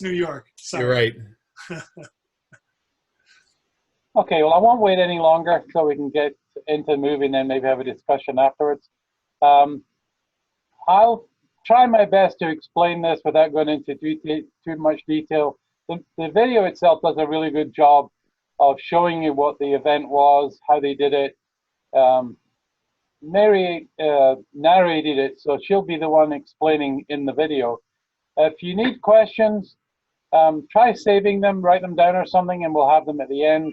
New York. Sorry. You're right. Okay, well, I won't wait any longer so we can get into the movie and then maybe have a discussion afterwards. I'll try my best to explain this without going into too much detail. The video itself does a really good job of showing you what the event was, how they did it. Mary narrated it, so she'll be the one explaining in the video. If you need questions, try saving them, write them down or something, and we'll have them at the end.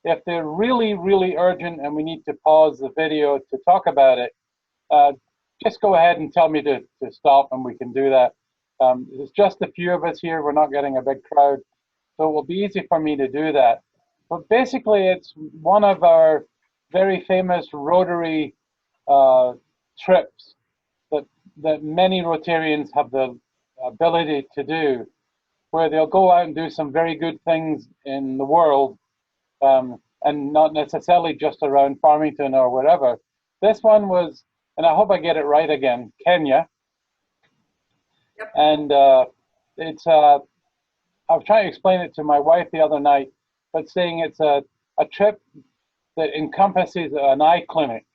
If they're really, really urgent and we need to pause the video to talk about it, just go ahead and tell me to stop and we can do that. There's just a few of us here. We're not getting a big crowd, so it will be easy for me to do that. But basically, it's one of our very famous Rotary trips that many Rotarians have the ability to do, where they'll go out and do some very good things in the world, and not necessarily just around Farmington or wherever. This one was, and I hope I get it right again, Kenya. Yep. And it's, I was trying to explain it to my wife the other night, but saying it's a trip that encompasses an eye clinic.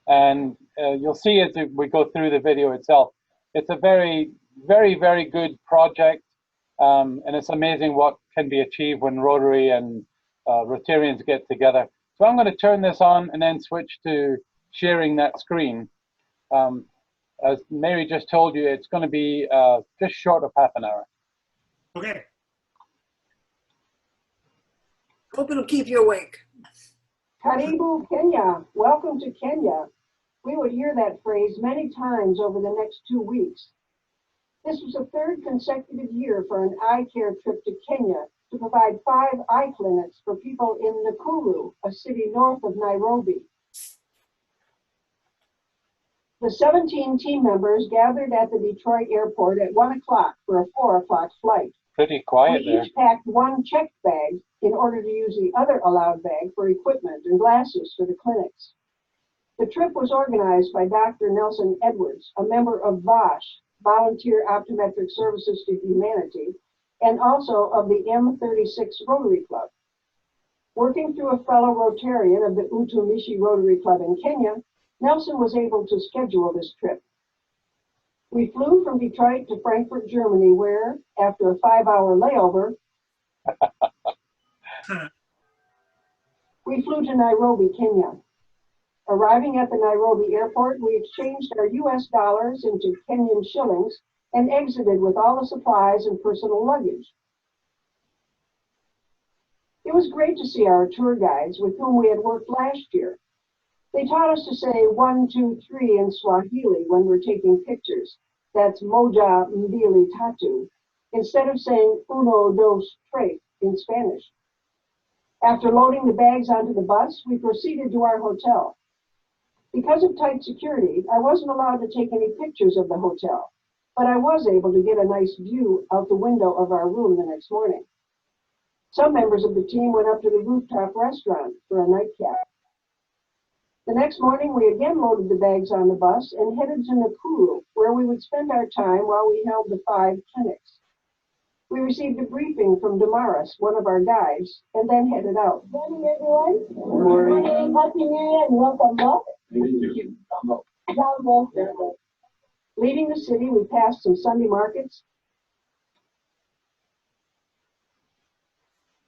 And you'll see as we go through the video itself. It's a very, very, very good project. And it's amazing what can be achieved when Rotary and Rotarians get together. So I'm going to turn this on and then switch to sharing that screen. As Mary just told you, it's going to be just short of half an hour. Okay. Hope it'll keep you awake. Karibu Kenya, welcome to Kenya. We would hear that phrase many times over the next 2 weeks. This was the third consecutive year for an eye care trip to Kenya to provide 5 eye clinics for people in Nakuru, a city north of Nairobi. The 17 team members gathered at the Detroit airport at 1 o'clock for a 4 o'clock flight. Pretty quiet We there. each packed 1 checked bag in order to use the other allowed bag for equipment and glasses for the clinics. The trip was organized by Dr. Nelson Edwards, a member of VOSH, Volunteer Optometric Services to Humanity, and also of the M36 Rotary Club. Working through a fellow Rotarian of the Utumishi Rotary Club in Kenya, Nelson was able to schedule this trip. We flew from Detroit to Frankfurt, Germany, where, after a 5-hour layover, we flew to Nairobi, Kenya. Arriving at the Nairobi airport, we exchanged our US dollars into Kenyan shillings and exited with all the supplies and personal luggage. It was great to see our tour guides with whom we had worked last year. They taught us to say 1, 2, 3 in Swahili when we're taking pictures. That's moja, mbili, tatu, instead of saying uno, dos, tres in Spanish. After loading the bags onto the bus, we proceeded to our hotel. Because of tight security, I wasn't allowed to take any pictures of the hotel, but I was able to get a nice view out the window of our room the next morning. Some members of the team went up to the rooftop restaurant for a nightcap. The next morning, we again loaded the bags on the bus and headed to Nakuru, where we would spend our time while we held the 5 clinics. We received a briefing from Damaris, one of our guides, and then headed out. Good morning, everyone. Good morning. Happy New Year and welcome back. Leaving the city, we passed some Sunday markets,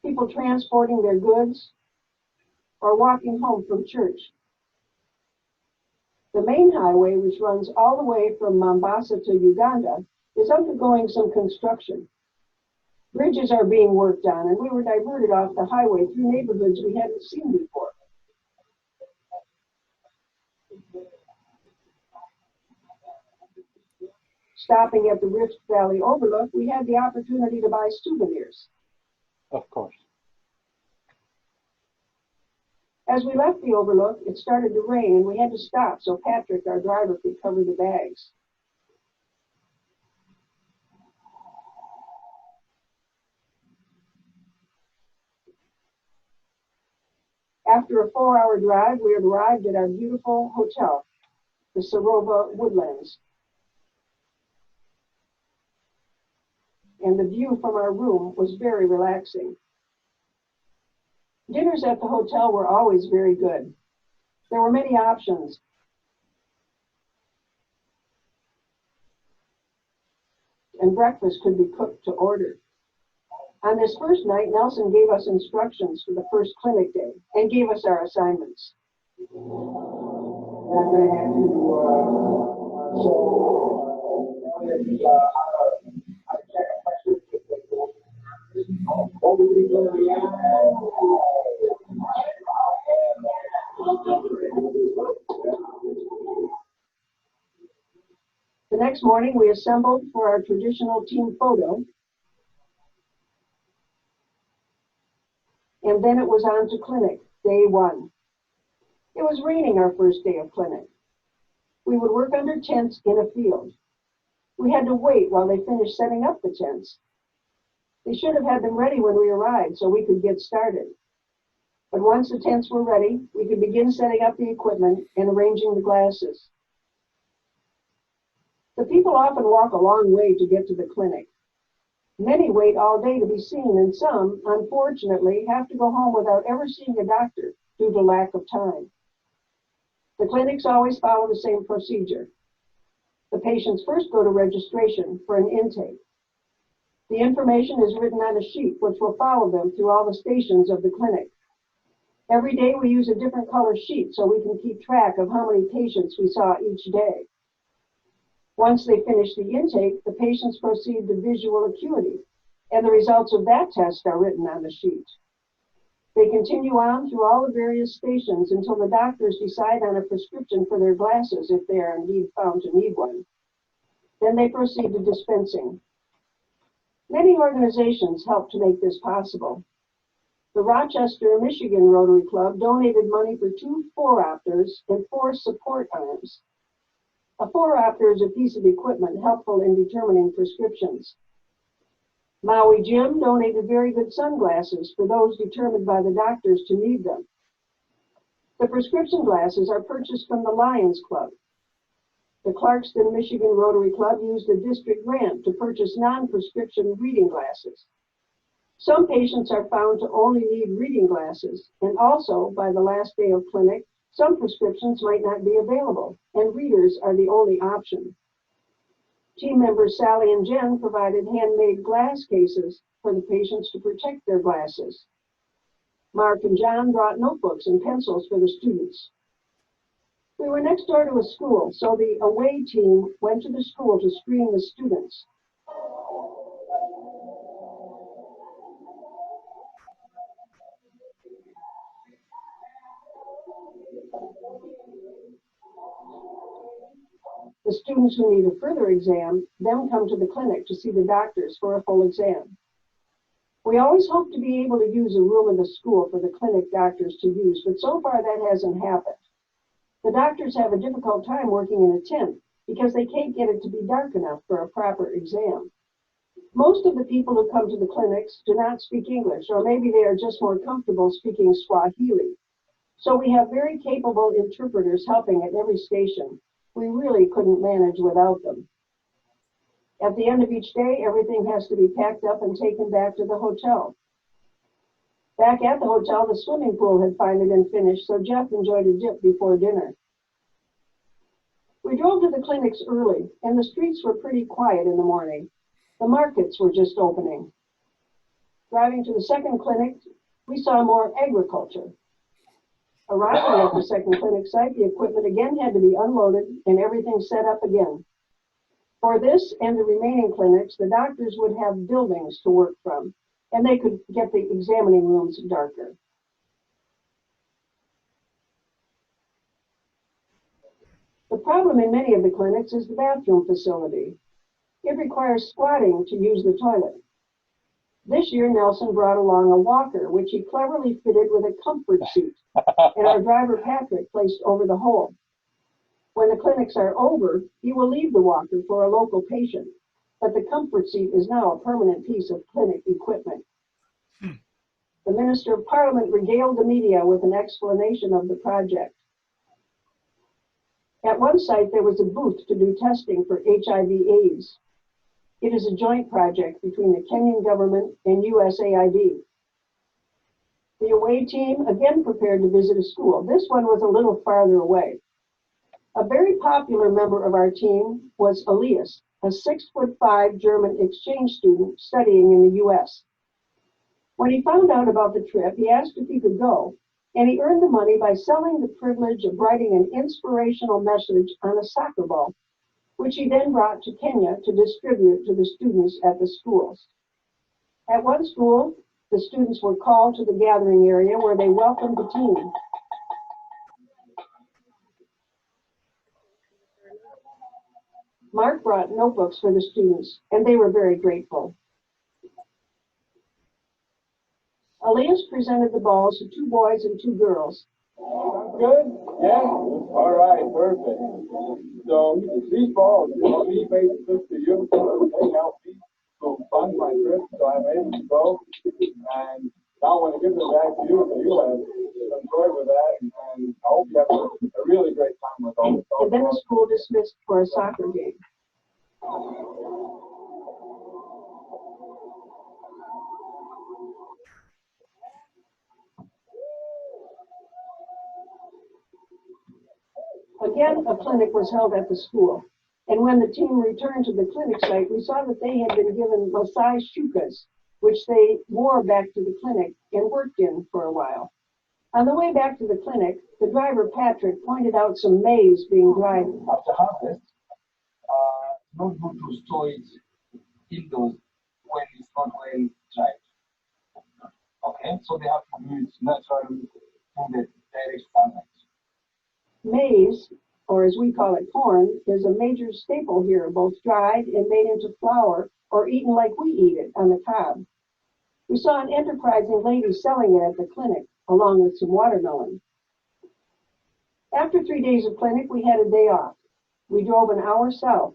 people transporting their goods, or walking home from church. The main highway, which runs all the way from Mombasa to Uganda, is undergoing some construction. Bridges are being worked on, and we were diverted off the highway through neighborhoods we hadn't seen before. Stopping at the Rift Valley Overlook, we had the opportunity to buy souvenirs. Of course. As we left the overlook, it started to rain, and we had to stop so Patrick, our driver, could cover the bags. After a 4-hour drive, we had arrived at our beautiful hotel, the Sarova Woodlands. And and the view from our room was very relaxing. Dinners at the hotel were always very good. There were many options. And breakfast could be cooked to order. On this first night, Nelson gave us instructions for the first clinic day and gave us our assignments. The next morning, we assembled for our traditional team photo, and then it was on to clinic, day one. It was raining our first day of clinic. We would work under tents in a field. We had to wait while they finished setting up the tents. They should have had them ready when we arrived so we could get started. But once the tents were ready, we could begin setting up the equipment and arranging the glasses. The people often walk a long way to get to the clinic. Many wait all day to be seen, and some, unfortunately, have to go home without ever seeing a doctor due to lack of time. The clinics always follow the same procedure. The patients first go to registration for an intake. The information is written on a sheet which will follow them through all the stations of the clinic. Every day we use a different color sheet so we can keep track of how many patients we saw each day. Once they finish the intake, the patients proceed to visual acuity, and the results of that test are written on the sheet. They continue on through all the various stations until the doctors decide on a prescription for their glasses if they are indeed found to need one. Then they proceed to dispensing. Many organizations help to make this possible. The Rochester, Michigan Rotary Club donated money for 2 4-opters and 4 support arms. A 4-opter is a piece of equipment helpful in determining prescriptions. Maui Jim donated very good sunglasses for those determined by the doctors to need them. The prescription glasses are purchased from the Lions Club. The Clarkston, Michigan Rotary Club used a district grant to purchase non-prescription reading glasses. Some patients are found to only need reading glasses, and also, by the last day of clinic, some prescriptions might not be available, and readers are the only option. Team members Sally and Jen provided handmade glass cases for the patients to protect their glasses. Mark and John brought notebooks and pencils for the students. We were next door to a school, so the away team went to the school to screen the students. The students who need a further exam then come to the clinic to see the doctors for a full exam. We always hope to be able to use a room in the school for the clinic doctors to use, but so far that hasn't happened. The doctors have a difficult time working in a tent because they can't get it to be dark enough for a proper exam. Most of the people who come to the clinics do not speak English, or maybe they are just more comfortable speaking Swahili. So we have very capable interpreters helping at every station. We really couldn't manage without them. At the end of each day, everything has to be packed up and taken back to the hotel. Back at the hotel, the swimming pool had finally been finished, so Jeff enjoyed a dip before dinner. We drove to the clinics early, and the streets were pretty quiet in the morning. The markets were just opening. Driving to the second clinic, we saw more agriculture. Arriving at the second clinic site, the equipment again had to be unloaded and everything set up again. For this and the remaining clinics, the doctors would have buildings to work from, and they could get the examining rooms darker. The problem in many of the clinics is the bathroom facility. It requires squatting to use the toilet. This year, Nelson brought along a walker, which he cleverly fitted with a comfort seat, and our driver Patrick placed over the hole. When the clinics are over, he will leave the walker for a local patient, but the comfort seat is now a permanent piece of clinic equipment. The Minister of Parliament regaled the media with an explanation of the project. At one site, there was a booth to do testing for HIV/AIDS. It is a joint project between the Kenyan government and USAID. The away team again prepared to visit a school. This one was a little farther away. A very popular member of our team was Elias, a 6'5" German exchange student studying in the US. When he found out about the trip, he asked if he could go, and he earned the money by selling the privilege of writing an inspirational message on a soccer ball, which he then brought to Kenya to distribute to the students at the schools. At one school, the students were called to the gathering area where they welcomed the team. Mark brought notebooks for the students, and they were very grateful. Elias presented the balls to 2 boys and 2 girls. Good? Yeah? All right, perfect. So these balls, we basically to you, they help me to fund my trip, so I'm able to go. And now I want to give them back to you, so you have enjoy with that, and I hope you have a really great time with all the And then the school dismissed for a soccer game. Again, a clinic was held at the school. And when the team returned to the clinic site, we saw that they had been given Maasai shukas, which they wore back to the clinic and worked in for a while. On the way back to the clinic, the driver, Patrick, pointed out some maize being dried. After harvest, not good to store it indoors when it's not well dried. Okay, so they have to do it naturally in the direct sunlight. Maize, or as we call it corn, is a major staple here, both dried and made into flour or eaten like we eat it on the cob. We saw an enterprising lady selling it at the clinic, along with some watermelon. After 3 days of clinic, we had a day off. We drove an hour south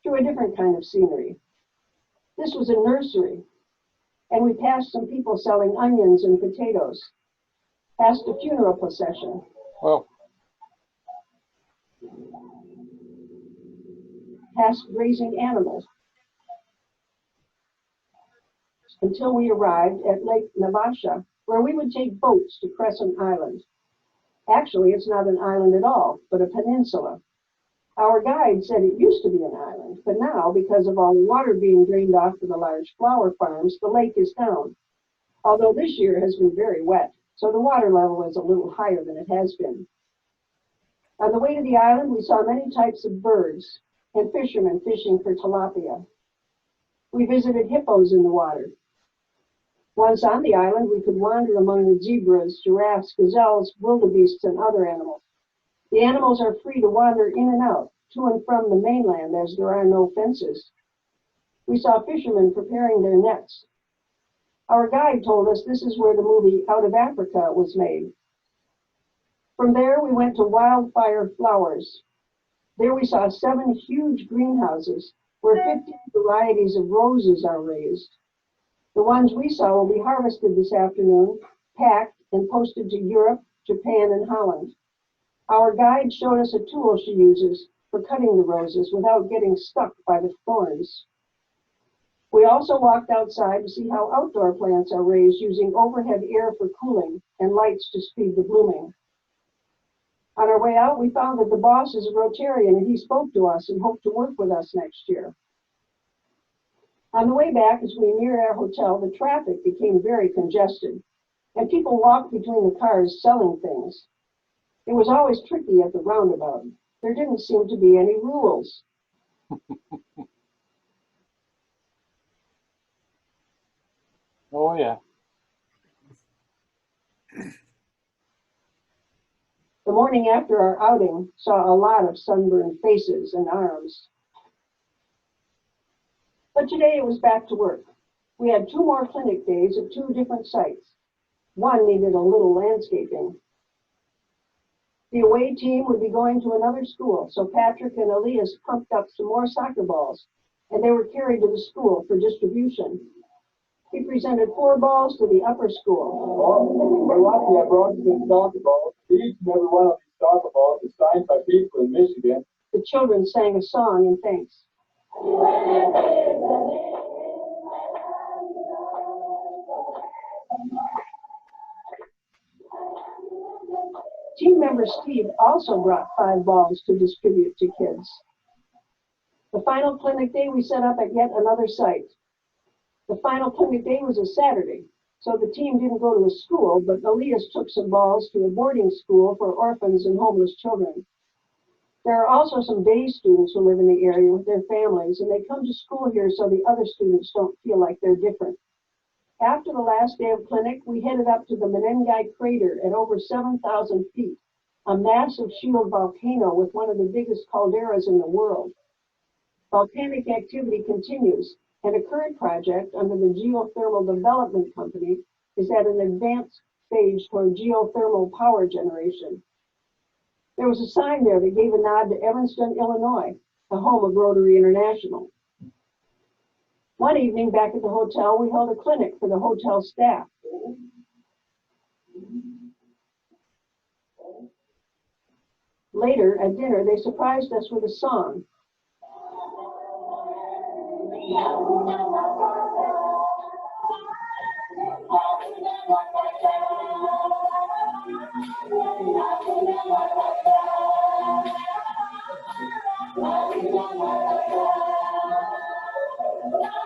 through a different kind of scenery. This was a nursery, and we passed some people selling onions and potatoes, passed a funeral procession. Well, Past grazing animals, until we arrived at Lake Navasha, where we would take boats to Crescent Island. Actually, it's not an island at all, but a peninsula. Our guide said it used to be an island, but now, because of all the water being drained off to the large flower farms, the lake is down. Although this year has been very wet, so the water level is a little higher than it has been. On the way to the island, we saw many types of birds and fishermen fishing for tilapia. We visited hippos in the water. Once on the island, we could wander among the zebras, giraffes, gazelles, wildebeests, and other animals. The animals are free to wander in and out, to and from the mainland, as there are no fences. We saw fishermen preparing their nets. Our guide told us this is where the movie Out of Africa was made. From there, we went to Wildfire Flowers. There we saw 7 huge greenhouses where 15 varieties of roses are raised. The ones we saw will be harvested this afternoon, packed, and posted to Europe, Japan, and Holland. Our guide showed us a tool she uses for cutting the roses without getting stuck by the thorns. We also walked outside to see how outdoor plants are raised using overhead air for cooling and lights to speed the blooming. On our way out, we found that the boss is a Rotarian, and he spoke to us and hoped to work with us next year. On the way back, as we neared our hotel, the traffic became very congested, and people walked between the cars selling things. It was always tricky at the roundabout. There didn't seem to be any rules. oh yeah. The morning after our outing saw a lot of sunburned faces and arms. But today it was back to work. We had 2 more clinic days at 2 different sites. One needed a little landscaping. The away team would be going to another school, so Patrick and Elias pumped up some more soccer balls, and they were carried to the school for distribution. He presented 4 balls to the upper school. I brought you some soccer balls. Each and every one of these soccer balls is signed by people in Michigan. The children sang a song in thanks. Team member Steve also brought 5 balls to distribute to kids. The final clinic day we set up at yet another site. The final clinic day was a Saturday, so the team didn't go to a school, but Elias took some balls to a boarding school for orphans and homeless children. There are also some day students who live in the area with their families, and they come to school here so the other students don't feel like they're different. After the last day of clinic, we headed up to the Menengai crater at over 7,000 feet, a massive shield volcano with one of the biggest calderas in the world. Volcanic activity continues, and a current project under the Geothermal Development Company is at an advanced stage toward geothermal power generation. There was a sign there that gave a nod to Evanston, Illinois, the home of Rotary International. One evening back at the hotel, we held a clinic for the hotel staff. Later, at dinner, they surprised us with a song.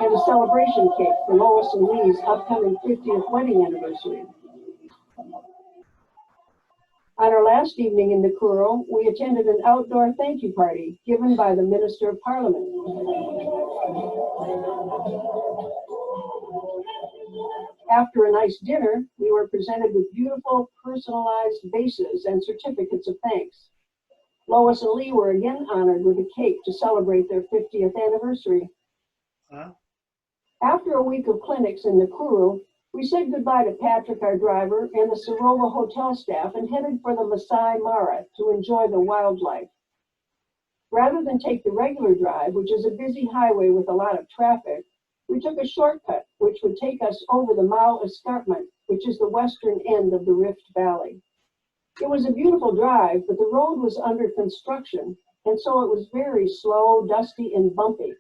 And a celebration cake for Lois and Lee's upcoming 50th wedding anniversary. On our last evening in Nakuro, we attended an outdoor thank you party given by the Minister of Parliament. After a nice dinner, we were presented with beautiful personalized vases and certificates of thanks. Lois and Lee were again honored with a cake to celebrate their 50th anniversary. After a week of clinics in Nakuru, we said goodbye to Patrick, our driver, and the Sarova hotel staff and headed for the Masai Mara to enjoy the wildlife. Rather than take the regular drive, which is a busy highway with a lot of traffic, we took a shortcut which would take us over the Mau Escarpment, which is the western end of the Rift Valley. It was a beautiful drive, but the road was under construction, and so it was very slow, dusty, and bumpy.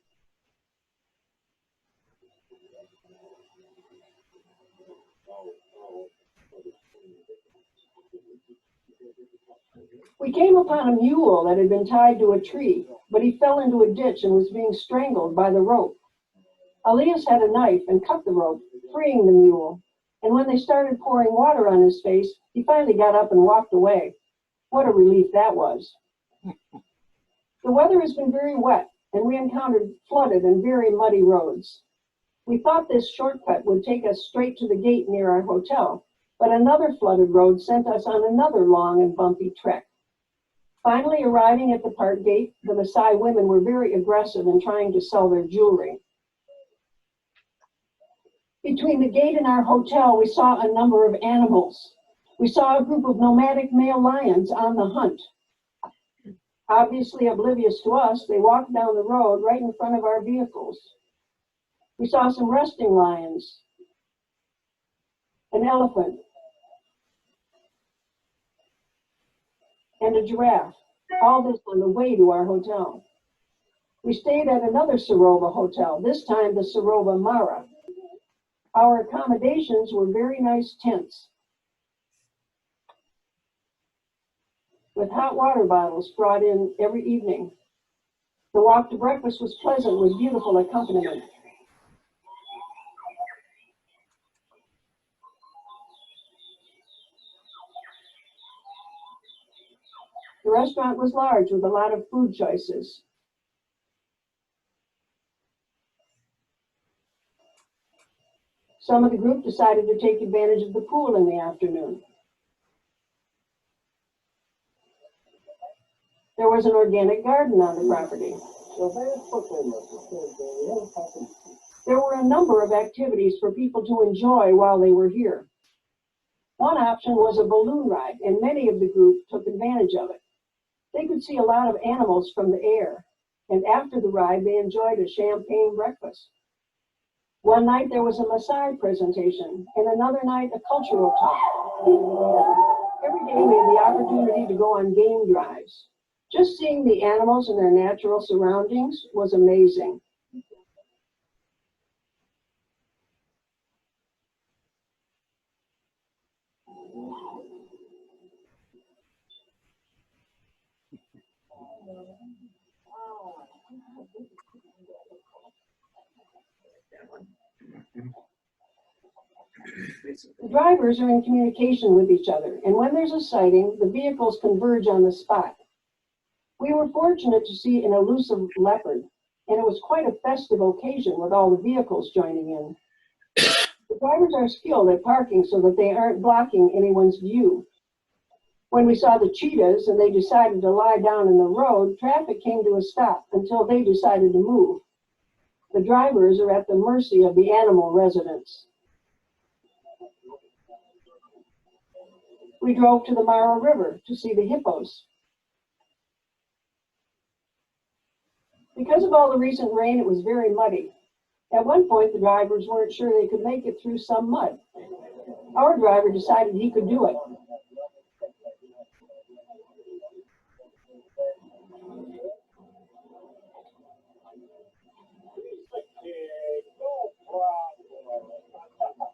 We came upon a mule that had been tied to a tree, but he fell into a ditch and was being strangled by the rope. Elias had a knife and cut the rope, freeing the mule, and when they started pouring water on his face, he finally got up and walked away. What a relief that was. The weather has been very wet, and we encountered flooded and very muddy roads. We thought this shortcut would take us straight to the gate near our hotel, but another flooded road sent us on another long and bumpy trek. Finally arriving at the park gate, the Maasai women were very aggressive in trying to sell their jewelry. Between the gate and our hotel, we saw a number of animals. We saw a group of nomadic male lions on the hunt. Obviously oblivious to us, they walked down the road right in front of our vehicles. We saw some resting lions, an elephant, and a giraffe, all this on the way to our hotel. We stayed at another Sarova hotel, this time the Sarova Mara. Our accommodations were very nice tents with hot water bottles brought in every evening. The walk to breakfast was pleasant with beautiful accompaniment. The restaurant was large with a lot of food choices. Some of the group decided to take advantage of the pool in the afternoon. There was an organic garden on the property. There were a number of activities for people to enjoy while they were here. One option was a balloon ride, and many of the group took advantage of it. They could see a lot of animals from the air, and after the ride, they enjoyed a champagne breakfast. One night there was a Maasai presentation, and another night a cultural talk. Every day we had the opportunity to go on game drives. Just seeing the animals in their natural surroundings was amazing. The drivers are in communication with each other, and when there's a sighting, the vehicles converge on the spot. We were fortunate to see an elusive leopard, and it was quite a festive occasion with all the vehicles joining in. The drivers are skilled at parking so that they aren't blocking anyone's view. When we saw the cheetahs and they decided to lie down in the road, traffic came to a stop until they decided to move. The drivers are at the mercy of the animal residents. We drove to the Mara River to see the hippos. Because of all the recent rain, it was very muddy. At one point, the drivers weren't sure they could make it through some mud. Our driver decided he could do it.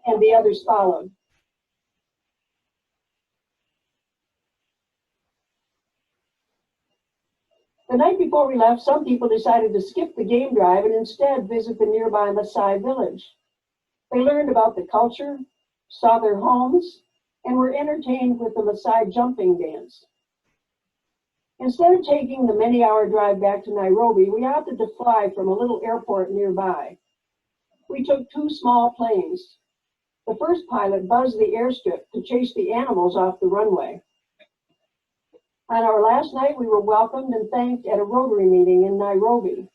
And the others followed. The night before we left, some people decided to skip the game drive and instead visit the nearby Maasai village. They learned about the culture, saw their homes, and were entertained with the Maasai jumping dance. Instead of taking the many-hour drive back to Nairobi, we opted to fly from a little airport nearby. We took 2 small planes. The first pilot buzzed the airstrip to chase the animals off the runway. On our last night, we were welcomed and thanked at a Rotary meeting in Nairobi.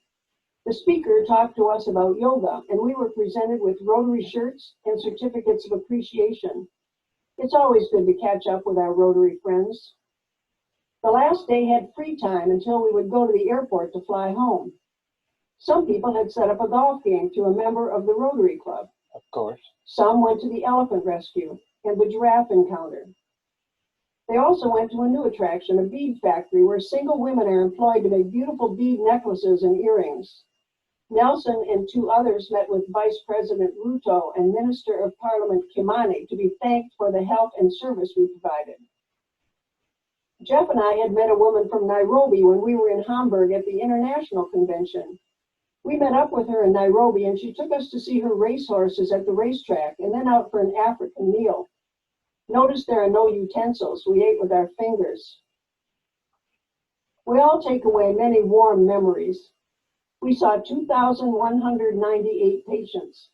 The speaker talked to us about yoga, and we were presented with Rotary shirts and certificates of appreciation. It's always good to catch up with our Rotary friends. The last day had free time until we would go to the airport to fly home. Some people had set up a golf game through a member of the Rotary Club. Of course. Some went to the elephant rescue and the giraffe encounter. They also went to a new attraction, a bead factory, where single women are employed to make beautiful bead necklaces and earrings. Nelson and 2 others met with Vice President Ruto and Minister of Parliament Kimani to be thanked for the help and service we provided. Jeff and I had met a woman from Nairobi when we were in Hamburg at the International Convention. We met up with her in Nairobi, and she took us to see her racehorses at the racetrack and then out for an African meal. Notice there are no utensils. We ate with our fingers. We all take away many warm memories. We saw 2,198 patients.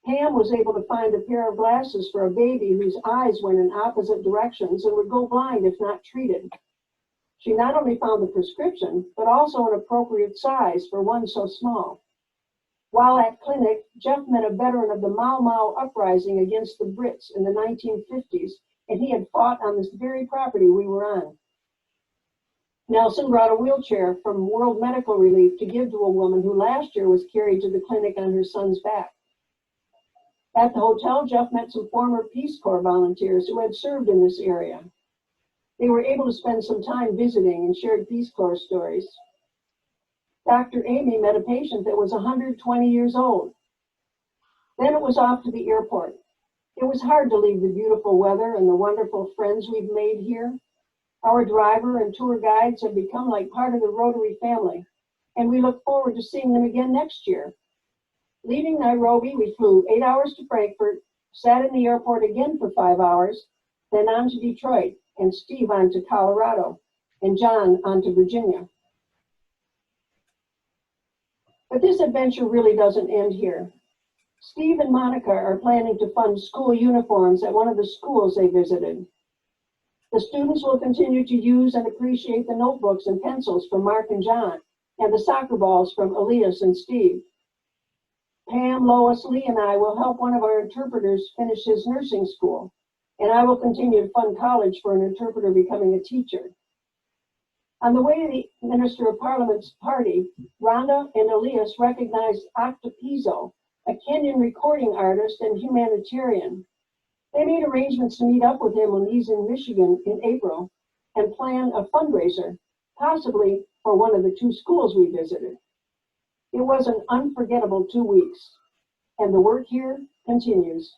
Pam was able to find a pair of glasses for a baby whose eyes went in opposite directions and would go blind if not treated. She not only found the prescription, but also an appropriate size for one so small. While at clinic, Jeff met a veteran of the Mau Mau uprising against the Brits in the 1950s, and he had fought on this very property we were on. Nelson brought a wheelchair from World Medical Relief to give to a woman who last year was carried to the clinic on her son's back. At the hotel, Jeff met some former Peace Corps volunteers who had served in this area. They were able to spend some time visiting and shared Peace Corps stories. Dr. Amy met a patient that was 120 years old. Then it was off to the airport. It was hard to leave the beautiful weather and the wonderful friends we've made here. Our driver and tour guides have become like part of the Rotary family, and we look forward to seeing them again next year. Leaving Nairobi, we flew 8 hours to Frankfurt, sat in the airport again for 5 hours, then on to Detroit, and Steve on to Colorado, and John on to Virginia. But this adventure really doesn't end here. Steve and Monica are planning to fund school uniforms at one of the schools they visited. The students will continue to use and appreciate the notebooks and pencils from Mark and John, and the soccer balls from Elias and Steve. Pam, Lois, Lee, and I will help one of our interpreters finish his nursing school, and I will continue to fund college for an interpreter becoming a teacher. On the way to the Minister of Parliament's party, Rhonda and Elias recognized Octopizzo, a Kenyan recording artist and humanitarian. They made arrangements to meet up with him when he's in Michigan in April and plan a fundraiser, possibly for one of the 2 schools we visited. It was an unforgettable 2 weeks, and the work here continues.